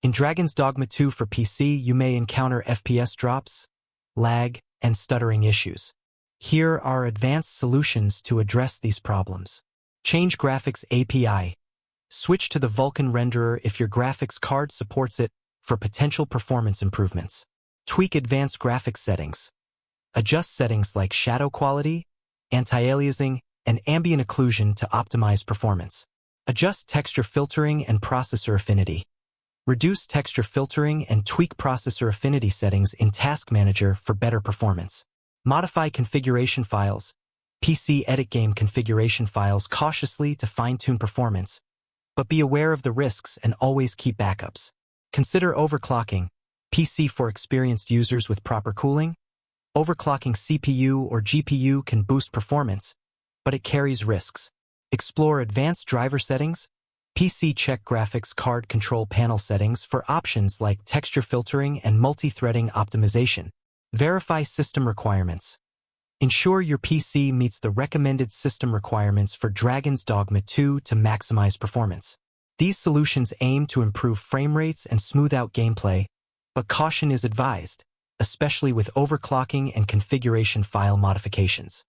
In Dragons Dogma 2 for PC, you may encounter FPS drops, lag, and stuttering issues. Here are advanced solutions to address these problems. Change Graphics API. Switch to the Vulkan renderer if your graphics card supports it for potential performance improvements. Tweak advanced graphics settings. Adjust settings like shadow quality, anti-aliasing, and ambient occlusion to optimize performance. Adjust texture filtering and processor affinity. Reduce texture filtering and tweak processor affinity settings in Task Manager for better performance. Modify configuration files. PC edit game configuration files cautiously to fine-tune performance, but be aware of the risks and always keep backups. Consider overclocking. PC for experienced users with proper cooling. Overclocking CPU or GPU can boost performance, but it carries risks. Explore advanced driver settings. PC check graphics card control panel settings for options like texture filtering and multi-threading optimization. Verify system requirements. Ensure your PC meets the recommended system requirements for Dragons Dogma 2 to maximize performance. These solutions aim to improve frame rates and smooth out gameplay, but caution is advised, especially with overclocking and configuration file modifications.